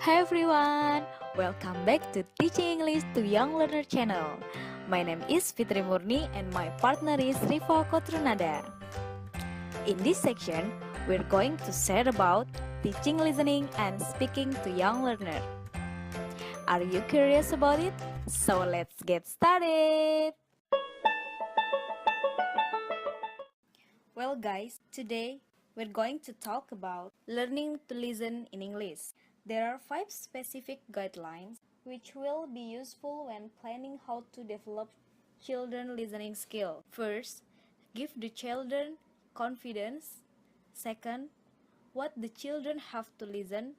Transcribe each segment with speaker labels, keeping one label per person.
Speaker 1: Hi everyone, welcome back to Teaching English to Young Learner channel. My name is Fitri Murni and my partner is Rifa Kotrunada. In this section, we're going to share about teaching listening and speaking to young learner. Are you curious about it? So let's get started! Well guys, today we're going to talk about learning to listen in English. There are 5 specific guidelines which will be useful when planning how to develop children listening skill. First, give the children confidence. Second, what the children have to listen.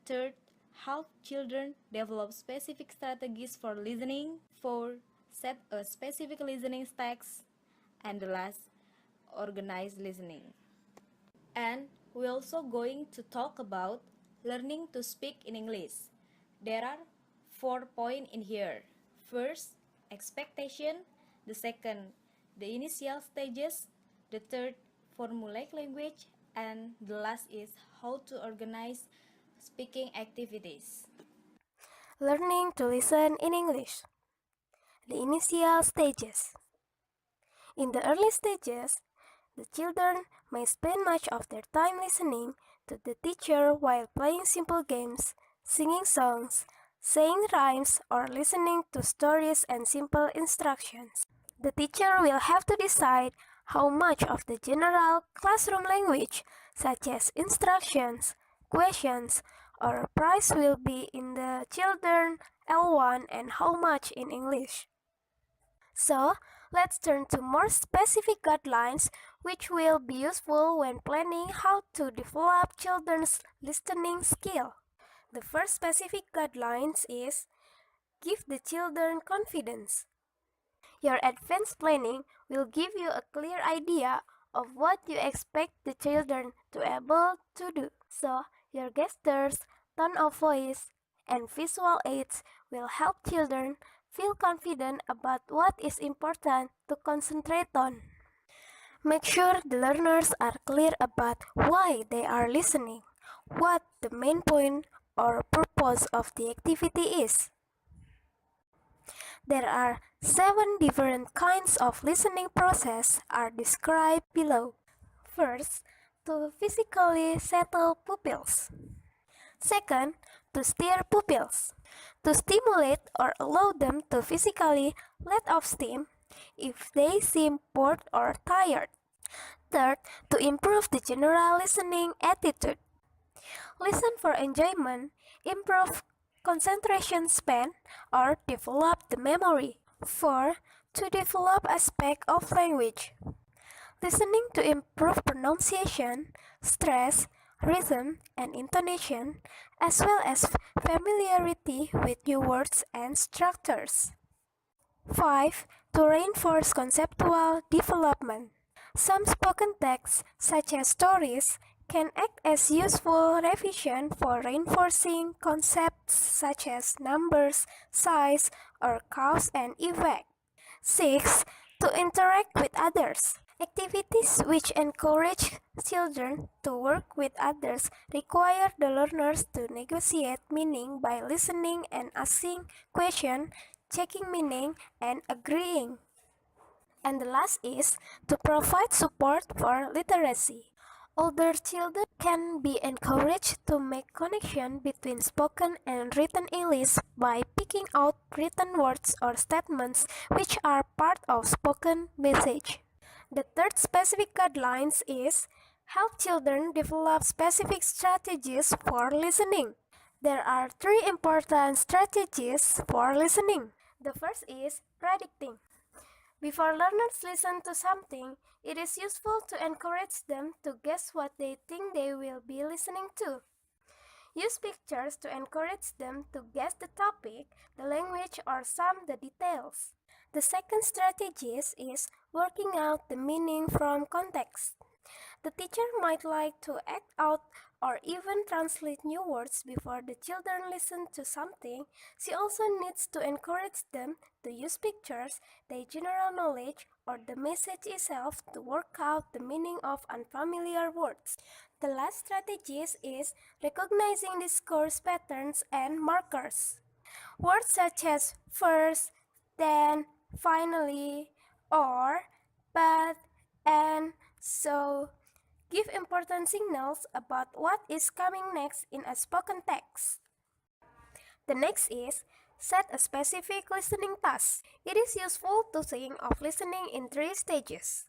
Speaker 1: Third, help children develop specific strategies for listening. 4, set a specific listening text. And the last, organized listening. And we're also going to talk about learning to speak in English. There are 4 points in here. First, expectation. The second, the initial stages. The third, formulaic language. And the last is how to organize speaking activities.
Speaker 2: Learning to listen in English. The initial stages. In the early stages, the children may spend much of their time listening to the teacher while playing simple games, singing songs, saying rhymes, or listening to stories and simple instructions. The teacher will have to decide how much of the general classroom language, such as instructions, questions, or prize will be in the children L1 and how much in English. So, let's turn to more specific guidelines which will be useful when planning how to develop children's listening skill. The first specific guidelines is give the children confidence. Your advanced planning will give you a clear idea of what you expect the children to be able to do. So, your gestures, tone of voice, and visual aids will help children feel confident about what is important to concentrate on. Make sure the learners are clear about why they are listening, what the main point or purpose of the activity is. There are 7 different kinds of listening process are described below. First, to physically settle pupils. Second, to stir pupils. To stimulate or allow them to physically let off steam if they seem bored or tired. Third, to improve the general listening attitude. Listen for enjoyment, improve concentration span, or develop the memory. 4. To develop aspect of language. Listening to improve pronunciation, stress, rhythm, and intonation, as well as familiarity with new words and structures. 5. To reinforce conceptual development. Some spoken texts, such as stories, can act as useful revision for reinforcing concepts such as numbers, size, or cause and effect. 6. To interact with others. Activities which encourage children to work with others require the learners to negotiate meaning by listening and asking questions, checking meaning, and agreeing. And the last is to provide support for literacy. Older children can be encouraged to make connection between spoken and written English by picking out written words or statements which are part of spoken message. The third specific guidelines is help children develop specific strategies for listening. There are 3 important strategies for listening. The first is predicting. Before learners listen to something, it is useful to encourage them to guess what they think they will be listening to. Use pictures to encourage them to guess the topic, the language, or some the details. The second strategy is working out the meaning from context. The teacher might like to act out or even translate new words before the children listen to something. She also needs to encourage them to use pictures, their general knowledge, or the message itself to work out the meaning of unfamiliar words. The last strategy is recognizing discourse patterns and markers. Words such as first, then, finally, or, but, and, so give important signals about what is coming next in a spoken text. The next is set a specific listening task. It is useful to think of listening in three stages.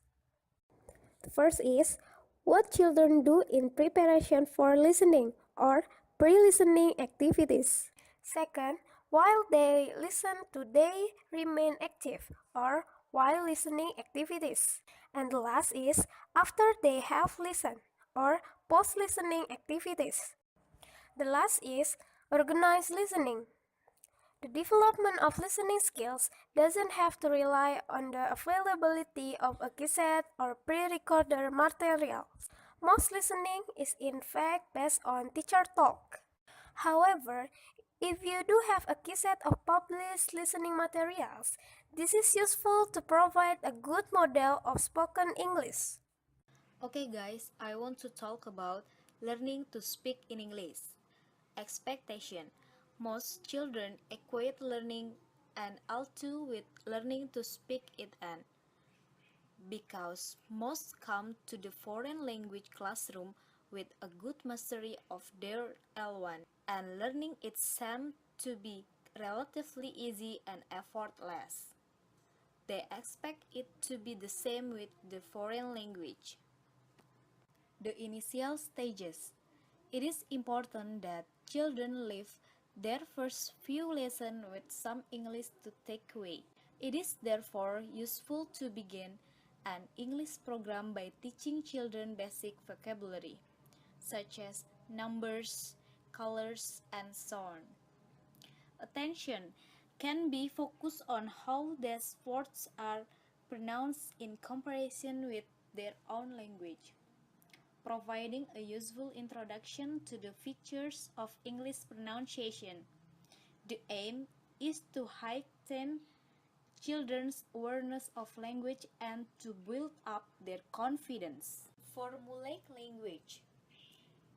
Speaker 2: The first is what children do in preparation for listening or pre-listening activities. Second, while they listen, do they remain active or while listening activities? And the last is after they have listened or post-listening activities. The last is organized listening. The development of listening skills doesn't have to rely on the availability of a cassette or pre-recorded materials. Most listening is in fact based on teacher talk. However, if you do have a cassette of published listening materials, this is useful to provide a good model of spoken English.
Speaker 1: Okay guys, I want to talk about learning to speak in English. Expectation. Most children equate learning an L2 with learning to speak it an, because most come to the foreign language classroom with a good mastery of their L1 and learning it seems to be relatively easy and effortless. They expect it to be the same with the foreign language. The initial stages. It is important that children leave their first few lessons with some English to take away. It is therefore useful to begin an English program by teaching children basic vocabulary, such as numbers, colors, and so on. Attention can be focused on how these words are pronounced in comparison with their own language, providing a useful introduction to the features of English pronunciation. The aim is to heighten children's awareness of language and to build up their confidence. Formulaic language.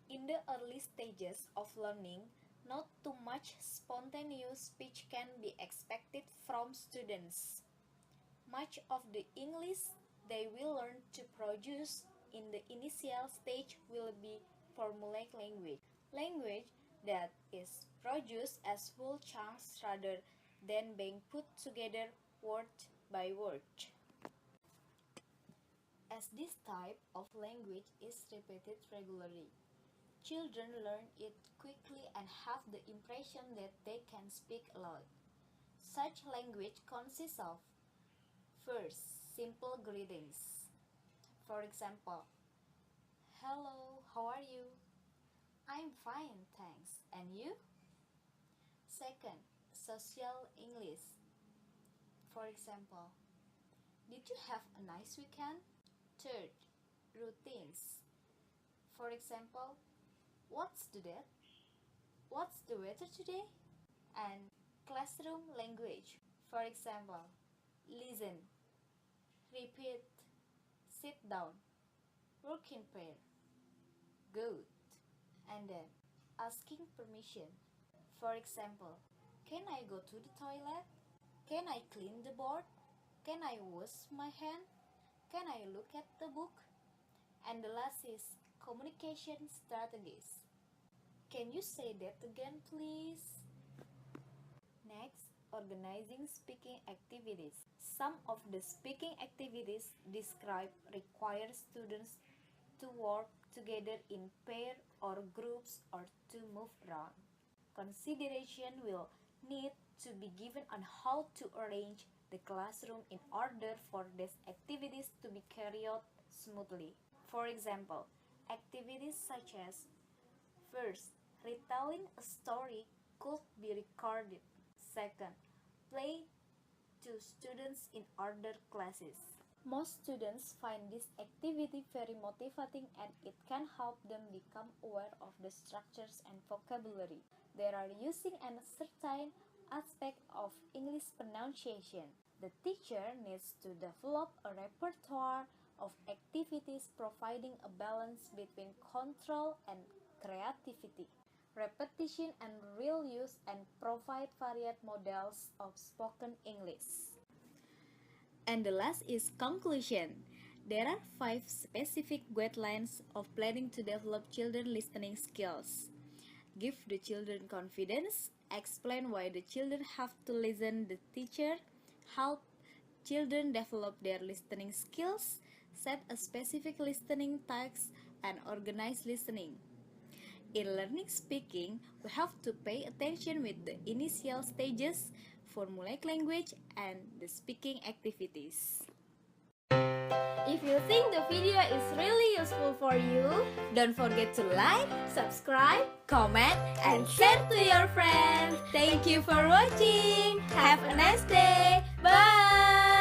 Speaker 1: In the early stages of learning, not too much spontaneous speech can be expected from students. Much of the English they will learn to produce in the initial stage will be formulaic language. Language that is produced as full chunks rather than being put together word by word. As this type of language is repeated regularly, children learn it quickly and have the impression that they can speak aloud. Such language consists of: first, simple greetings. For example, hello, how are you? I'm fine, thanks. And you? Second, social English. For example, did you have a nice weekend? Third, routines. For example, what's the date? What's the weather today? And classroom language. For example, listen, repeat, sit down, work in pair. Good. And then asking permission. For example, can I go to the toilet? Can I clean the board? Can I wash my hand? Can I look at the book? And the last is communication strategies. Can you say that again, please? Next, organizing speaking activities. Some of the speaking activities described require students to work together in pair or groups or to move around. Consideration will need to be given on how to arrange the classroom in order for these activities to be carried out smoothly. For example, activities such as: first, retelling a story could be recorded. Second, play to students in order classes. Most students find this activity very motivating and it can help them become aware of the structures and vocabulary. They are using a certain aspect of English pronunciation. The teacher needs to develop a repertoire of activities providing a balance between control and creativity, repetition and real use, and provide varied models of spoken English. And the last is conclusion. There are 5 specific guidelines of planning to develop children listening skills. Give the children confidence, explain why the children have to listen the teacher, help children develop their listening skills, set a specific listening task, and organize listening. In learning speaking, we have to pay attention with the initial stages, formulaic language, and the speaking activities.
Speaker 2: If you think the video is really useful for you,
Speaker 1: Don't forget to like,
Speaker 2: subscribe,
Speaker 1: comment,
Speaker 2: and share to your friends.
Speaker 1: Thank you for watching.
Speaker 2: Have a nice day. Bye!